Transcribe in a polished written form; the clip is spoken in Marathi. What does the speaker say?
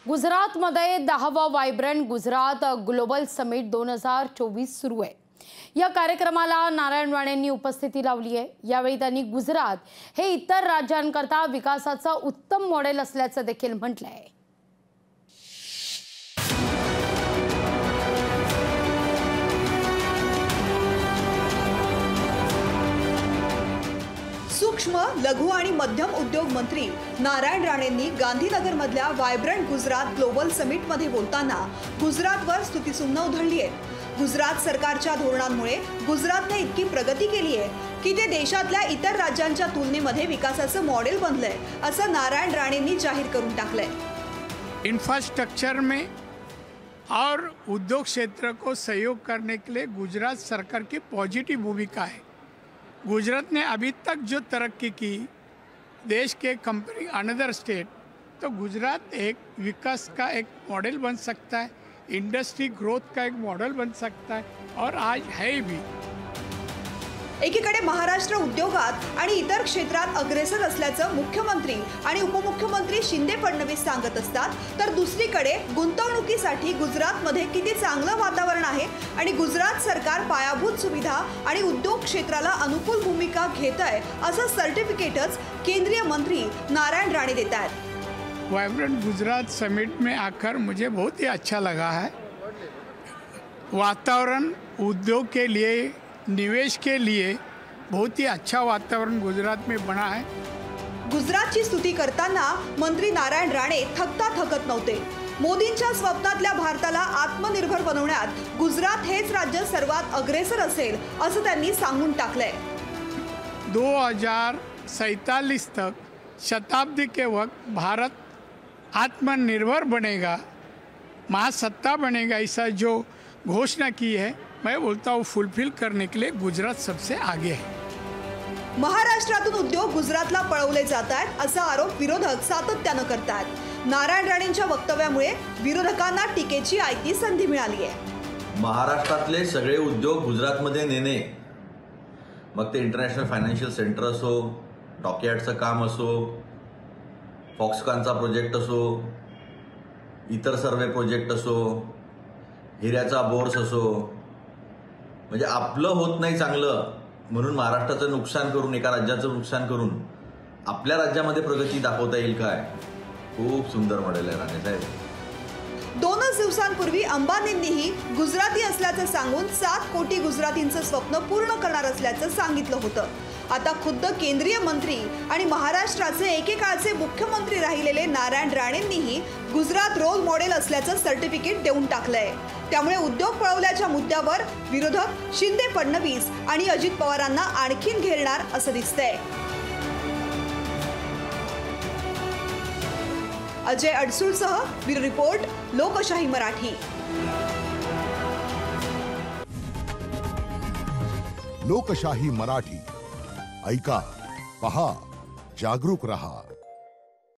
गुजरातमध्ये 10वा वायब्रंट गुजरात ग्लोबल समिट 2024 सुरू आहे। या कार्यक्रमाला नारायण राणेंनी उपस्थिती लावली आहे। यावेळी त्यांनी गुजरात हे इतर राज्यांकरता विकासाचं उत्तम मॉडेल असल्याचं देखील म्हटलं आहे। सूक्ष्म लघु आणि मध्यम उद्योग मंत्री नारायण राणेंनी गांधीनगरमधल्या वायब्रंट गुजरात ग्लोबल समिट मध्ये बोलताना गुजरातवर स्तुतिसुमनं उधळली आहे। गुजरात सरकारच्या धोरणांमुळे गुजरातने इतकी प्रगती केली आहे की ते देशातल्या इतर राज्यांच्या तुलनेमध्ये विकासाचं मॉडेल बनलंय, असं नारायण राणेंनी जाहीर करून टाकलंय। इंफ्रास्ट्रक्चर में और उद्योग क्षेत्र को सहयोग करने के लिए गुजरात सरकार की पॉजिटिव भूमिका है। गुजरात ने अभी तक जो तरक्की की देश के कंपेयरिंग अनदर स्टेट, तो गुजरात एक विकास का एक मॉडल बन सकता है, इंडस्ट्री ग्रोथ का एक मॉडल बन सकता है और आज है भी। एकीकडे महाराष्ट्र उद्योगात आणि इतर क्षेत्रात अग्रेसर असल्याचं मुख्यमंत्री आणि उपमुख्यमंत्री शिंदे फडणवीस सांगत असतात, तर दुसरीकडे गुंतवणुकीसाठी गुजरातमध्ये किती चांगलं वातावरण आहे आणि गुजरात सरकार पायाभूत सुविधा आणि उद्योग क्षेत्राला अनुकूल भूमिका घेत आहे, असं सर्टिफिकेटच केंद्रीय मंत्री नारायण राणे देत आहेत। वाइब्रेंट गुजरात समिट में आकर मुझे बहुत ही अच्छा लगा है। वातावरण उद्योग के लिए, निवेश के लिए बहुत ही अच्छा वातावरण गुजरात में बना है। गुजरातची स्तुती करताना मंत्री नारायण राणे थकता थकत नव्हते। मोदींच्या स्वप्नातल्या भारताला आत्मनिर्भर बनवण्यात गुजरात हेच राज्य सर्वात अग्रेसर असेल, असं त्यांनी सांगून टाकलंय। 2047 तक शताब्दी के वक्त भारत आत्मनिर्भर बनेगा, महासत्ता बनेगा, ऐसा जो घोषणा की है, मैं बोलता हूँ फुलफिल करने के लिए गुजरात सबसे आगे है। महाराष्ट्रातून उद्योग गुजरातला पळवले जात आहेत, असा आरोप विरोधक सातत्यानं करतात। नारायण राणेंच्या वक्तव्यामुळे विरोधकांना टीकेची आयती संधी मिळाली आहे। महाराष्ट्रातले सगळे उद्योग गुजरातमध्ये नेणे, मग ते इंटरनॅशनल फायनान्शियल सेंटर असो, डॉकयार्डचं काम असो, फॉक्सकॉनचा प्रोजेक्ट असो, इतर सर्वे प्रोजेक्ट असो, हिऱ्याचा बोर्स असो, म्हणजे आपलं होत नाही चांगलं म्हणून महाराष्ट्राचं नुकसान करून, एका राज्याचं नुकसान करून आपल्या राज्यामध्ये प्रगती दाखवता येईल काय? खूप सुंदर मॉडेल आहे राणे साहेब। 2 दिवसांपूर्वी अंबानींनीही गुजराती असल्याचं सांगून 7 कोटी गुजरातींचं स्वप्न पूर्ण करणार असल्याचं सांगितलं होतं। आता खुद्द केंद्रीय मंत्री आणि महाराष्ट्राचे एकेकाळचे मुख्यमंत्री राहिलेले नारायण राणेंनीही गुजरात रोल मॉडेल असल्याचं सर्टिफिकेट देऊन टाकलंय। त्यामुळे उद्योग पळवल्याच्या मुद्द्यावर विरोधक शिंदे फडणवीस आणि अजित पवारांना आणखीन घेरणार असं दिसतंय। अजय अडसूळसह ब्युरो रिपोर्ट, लोकशाही मराठी। लोकशाही मराठी ऐका, पहा, जागरूक रहा।